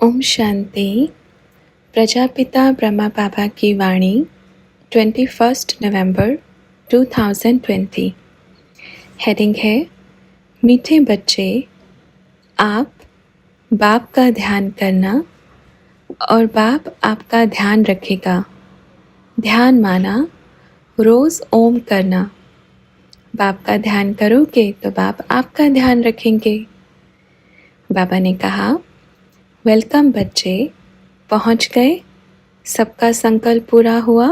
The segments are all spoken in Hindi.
ओम शांति। प्रजापिता ब्रह्मा बाबा की वाणी 21 नवंबर 2020। हेडिंग है मीठे बच्चे, आप बाप का ध्यान करना और बाप आपका ध्यान रखेगा। ध्यान माना रोज़ ओम करना। बाप का ध्यान करोगे तो बाप आपका ध्यान रखेंगे। बाबा ने कहा, वेलकम बच्चे, पहुंच गए, सबका संकल्प पूरा हुआ।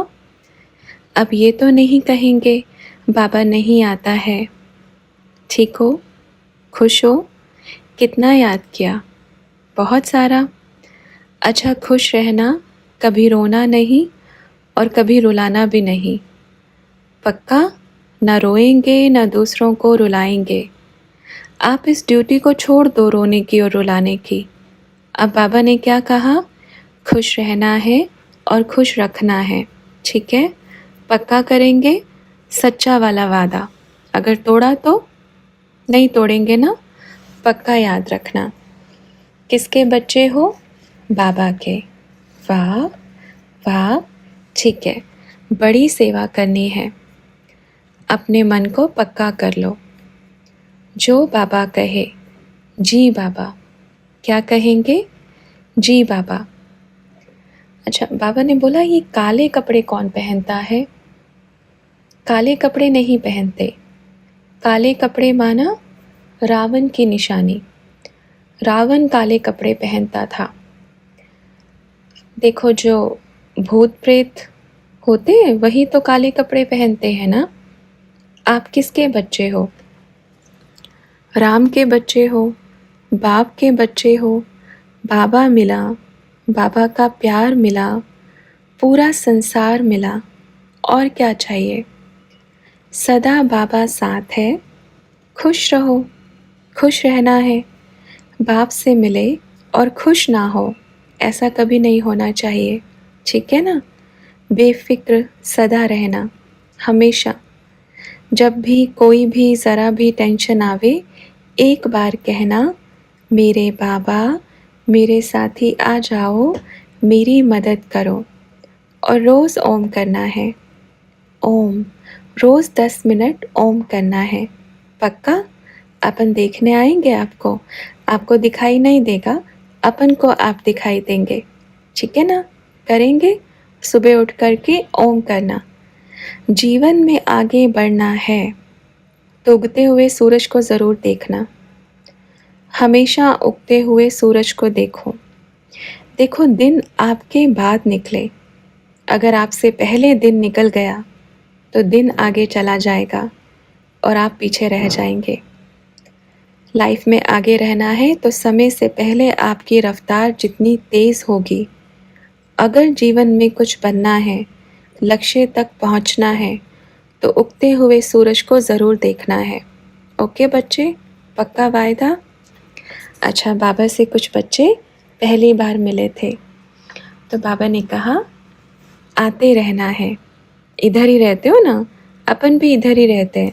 अब ये तो नहीं कहेंगे बाबा नहीं आता है। ठीक हो, खुश हो, कितना याद किया? बहुत सारा। अच्छा, खुश रहना, कभी रोना नहीं और कभी रुलाना भी नहीं। पक्का? ना रोएंगे ना दूसरों को रुलाएंगे। आप इस ड्यूटी को छोड़ दो, रोने की और रुलाने की। अब बाबा ने क्या कहा? खुश रहना है और खुश रखना है। ठीक है, पक्का करेंगे, सच्चा वाला वादा। अगर तोड़ा तो नहीं तोड़ेंगे ना, पक्का याद रखना। किसके बच्चे हो? बाबा के। वाह वाह, ठीक है, बड़ी सेवा करनी है। अपने मन को पक्का कर लो। जो बाबा कहे, जी बाबा। क्या कहेंगे? जी बाबा। अच्छा, बाबा ने बोला ये काले कपड़े कौन पहनता है? काले कपड़े नहीं पहनते। काले कपड़े माना रावण की निशानी। रावण काले कपड़े पहनता था। देखो, जो भूत प्रेत होते हैं वही तो काले कपड़े पहनते हैं ना। आप किसके बच्चे हो? राम के बच्चे हो, बाप के बच्चे हो। बाबा मिला, बाबा का प्यार मिला, पूरा संसार मिला। और क्या चाहिए? सदा बाबा साथ है। खुश रहो, खुश रहना है। बाप से मिले और खुश ना हो, ऐसा कभी नहीं होना चाहिए। ठीक है ना? बेफिक्र सदा रहना, हमेशा। जब भी कोई भी ज़रा भी टेंशन आवे, एक बार कहना, मेरे बाबा मेरे साथी आ जाओ, मेरी मदद करो। और रोज़ ओम करना है। ओम रोज़ 10 मिनट ओम करना है। पक्का? अपन देखने आएंगे आपको। आपको दिखाई नहीं देगा, अपन को आप दिखाई देंगे। ठीक है ना? करेंगे। सुबह उठ कर के ओम करना। जीवन में आगे बढ़ना है तो उगते हुए सूरज को ज़रूर देखना। हमेशा उगते हुए सूरज को देखो। देखो, दिन आपके बाद निकले। अगर आपसे पहले दिन निकल गया तो दिन आगे चला जाएगा और आप पीछे रह जाएंगे। लाइफ में आगे रहना है तो समय से पहले आपकी रफ्तार जितनी तेज़ होगी। अगर जीवन में कुछ बनना है, लक्ष्य तक पहुंचना है, तो उगते हुए सूरज को ज़रूर देखना है। ओके बच्चे, पक्का वायदा? अच्छा, बाबा से कुछ बच्चे पहली बार मिले थे तो बाबा ने कहा, आते रहना है। इधर ही रहते हो ना, अपन भी इधर ही रहते हैं,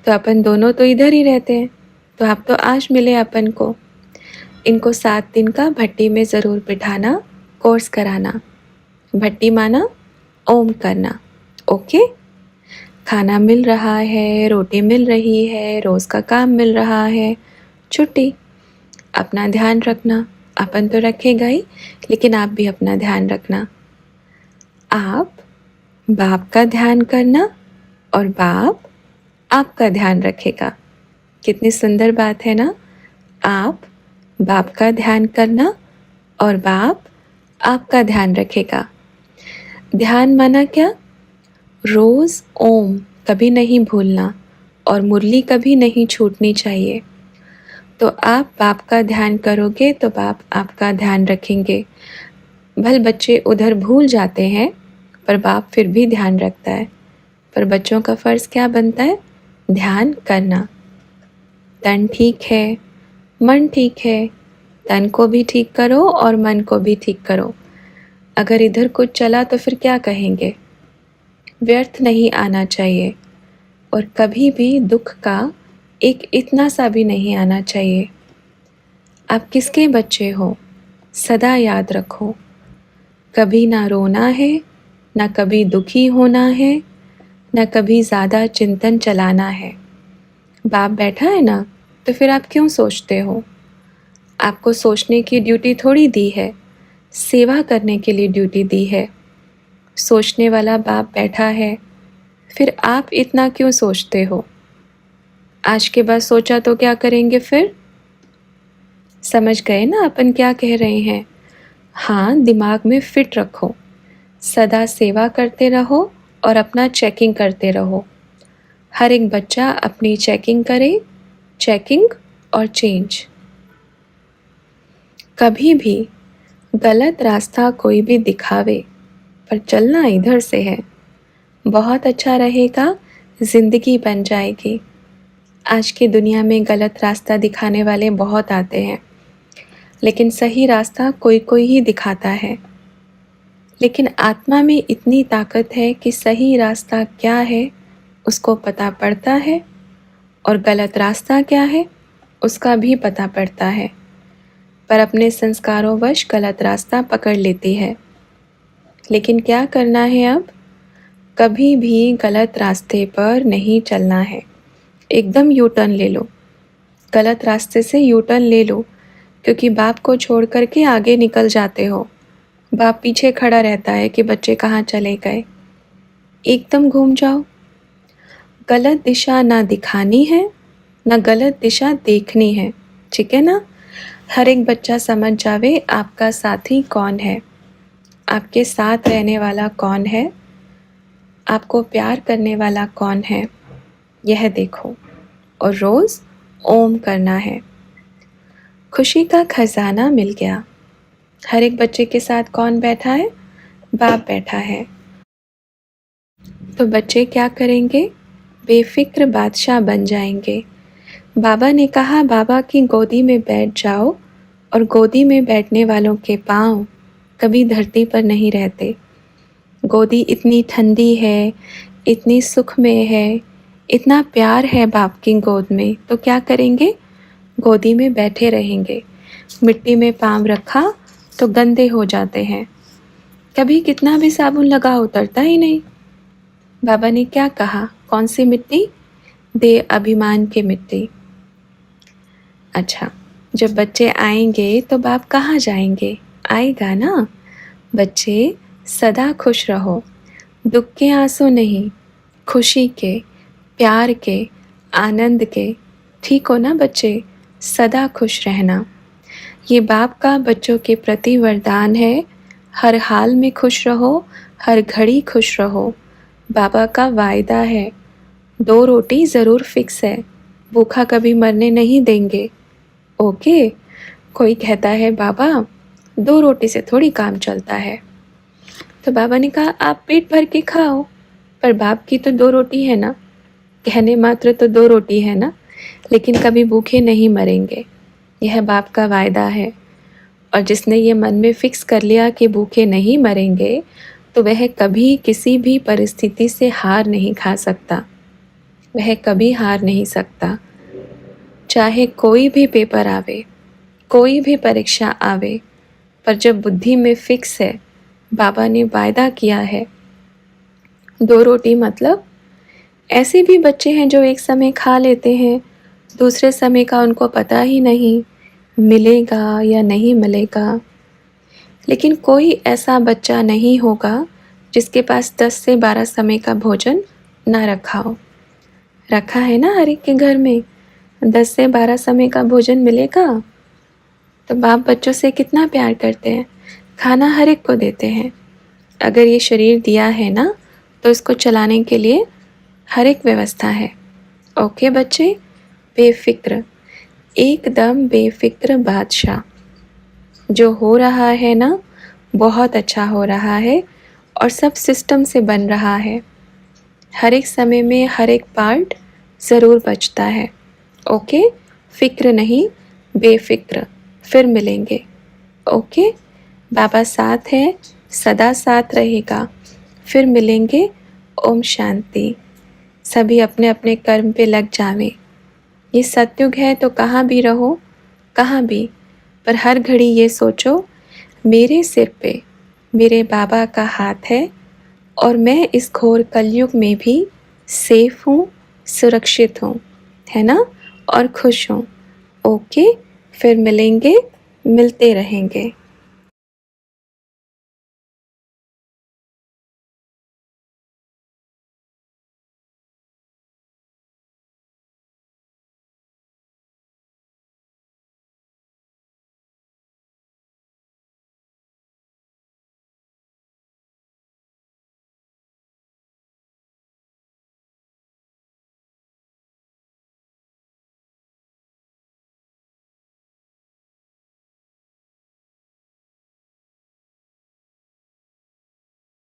तो अपन दोनों तो इधर ही रहते हैं। तो आप तो आज मिले अपन को। इनको 7 दिन का भट्टी में ज़रूर बिठाना, कोर्स कराना। भट्टी माना ओम करना। ओके? खाना मिल रहा है, रोटी मिल रही है, रोज़ का काम मिल रहा है, छुट्टी। अपना ध्यान रखना। अपन तो रखेगा ही, लेकिन आप भी अपना ध्यान रखना। आप बाप का ध्यान करना और बाप आपका ध्यान रखेगा। कितनी सुंदर बात है ना? आप बाप का ध्यान करना और बाप आपका ध्यान रखेगा। ध्यान माना क्या? रोज़ ओम कभी नहीं भूलना और मुरली कभी नहीं छूटनी चाहिए। तो आप बाप का ध्यान करोगे तो बाप आपका ध्यान रखेंगे। भले बच्चे उधर भूल जाते हैं पर बाप फिर भी ध्यान रखता है। पर बच्चों का फ़र्ज़ क्या बनता है? ध्यान करना। तन ठीक है, मन ठीक है, तन को भी ठीक करो और मन को भी ठीक करो। अगर इधर कुछ चला तो फिर क्या कहेंगे? व्यर्थ नहीं आना चाहिए और कभी भी दुख का एक इतना सा भी नहीं आना चाहिए। आप किसके बच्चे हो? सदा याद रखो, कभी ना रोना है, ना कभी दुखी होना है, ना कभी ज़्यादा चिंतन चलाना है। बाप बैठा है ना, तो फिर आप क्यों सोचते हो? आपको सोचने की ड्यूटी थोड़ी दी है, सेवा करने के लिए ड्यूटी दी है। सोचने वाला बाप बैठा है, फिर आप इतना क्यों सोचते हो? आज के बाद सोचा तो क्या करेंगे फिर? समझ गए ना अपन क्या कह रहे हैं? हाँ, दिमाग में फिट रखो, सदा सेवा करते रहो और अपना चेकिंग करते रहो। हर एक बच्चा अपनी चेकिंग करे, चेकिंग और चेंज। कभी भी गलत रास्ता कोई भी दिखावे, पर चलना इधर से है, बहुत अच्छा रहेगा, ज़िंदगी बन जाएगी। आज की दुनिया में गलत रास्ता दिखाने वाले बहुत आते हैं, लेकिन सही रास्ता कोई कोई ही दिखाता है। लेकिन आत्मा में इतनी ताकत है कि सही रास्ता क्या है उसको पता पड़ता है, और गलत रास्ता क्या है उसका भी पता पड़ता है, पर अपने संस्कारों वश गलत रास्ता पकड़ लेती है। लेकिन क्या करना है अब? कभी भी गलत रास्ते पर नहीं चलना है। एकदम यू टर्न ले लो, गलत रास्ते से यू टर्न ले लो, क्योंकि बाप को छोड़ कर के आगे निकल जाते हो। बाप पीछे खड़ा रहता है कि बच्चे कहाँ चले गए। एकदम घूम जाओ। गलत दिशा ना दिखानी है, ना गलत दिशा देखनी है, ठीक है ना? हर एक बच्चा समझ जावे आपका साथी कौन है, आपके साथ रहने वाला कौन है, आपको प्यार करने वाला कौन है, यह देखो। और रोज़ ओम करना है। खुशी का खजाना मिल गया। हर एक बच्चे के साथ कौन बैठा है? बाप बैठा है। तो बच्चे क्या करेंगे? बेफिक्र बादशाह बन जाएंगे। बाबा ने कहा बाबा की गोदी में बैठ जाओ, और गोदी में बैठने वालों के पाँव कभी धरती पर नहीं रहते। गोदी इतनी ठंडी है, इतनी सुख में है, इतना प्यार है बाप की गोद में, तो क्या करेंगे? गोदी में बैठे रहेंगे। मिट्टी में पाँव रखा तो गंदे हो जाते हैं, कभी कितना भी साबुन लगा उतरता ही नहीं। बाबा ने क्या कहा? कौन सी मिट्टी? दे अभिमान की मिट्टी। अच्छा, जब बच्चे आएंगे तो बाप कहाँ जाएंगे? आएगा ना। बच्चे सदा खुश रहो, दुख के आंसू नहीं, खुशी के, प्यार के, आनंद के। ठीक हो ना बच्चे? सदा खुश रहना। ये बाप का बच्चों के प्रति वरदान है। हर हाल में खुश रहो, हर घड़ी खुश रहो। बाबा का वायदा है, 2 रोटी ज़रूर फिक्स है, भूखा कभी मरने नहीं देंगे। ओके? कोई कहता है बाबा 2 रोटी से थोड़ी काम चलता है, तो बाबा ने कहा आप पेट भर के खाओ, पर बाप की तो 2 रोटी है ना, कहने मात्र तो 2 रोटी है ना, लेकिन कभी भूखे नहीं मरेंगे। यह बाप का वायदा है। और जिसने ये मन में फिक्स कर लिया कि भूखे नहीं मरेंगे, तो वह कभी किसी भी परिस्थिति से हार नहीं खा सकता, वह कभी हार नहीं सकता। चाहे कोई भी पेपर आवे, कोई भी परीक्षा आवे, पर जब बुद्धि में फिक्स है, बाबा ने वायदा किया है, 2 रोटी मतलब ऐसे भी बच्चे हैं जो एक समय खा लेते हैं, दूसरे समय का उनको पता ही नहीं मिलेगा या नहीं मिलेगा। लेकिन कोई ऐसा बच्चा नहीं होगा जिसके पास 10 से 12 समय का भोजन ना रखा हो। रखा है ना हर एक के घर में? 10 से 12 समय का भोजन मिलेगा। तो बाप बच्चों से कितना प्यार करते हैं, खाना हर एक को देते हैं। अगर ये शरीर दिया है ना, तो इसको चलाने के लिए हर एक व्यवस्था है। ओके बच्चे? बेफिक्र, एकदम बेफिक्र बादशाह। जो हो रहा है ना, बहुत अच्छा हो रहा है, और सब सिस्टम से बन रहा है। हर एक समय में हर एक पार्ट ज़रूर बचता है। ओके? फिक्र नहीं, बेफिक्र। फिर मिलेंगे। ओके? बाबा साथ है, सदा साथ रहेगा। फिर मिलेंगे। ओम शांति। सभी अपने अपने कर्म पे लग जावें। ये सतयुग है, तो कहाँ भी रहो, कहाँ भी, पर हर घड़ी ये सोचो मेरे सिर पे मेरे बाबा का हाथ है और मैं इस घोर कलयुग में भी सेफ हूँ, सुरक्षित हूँ, है ना? और खुश हूँ। ओके, फिर मिलेंगे, मिलते रहेंगे।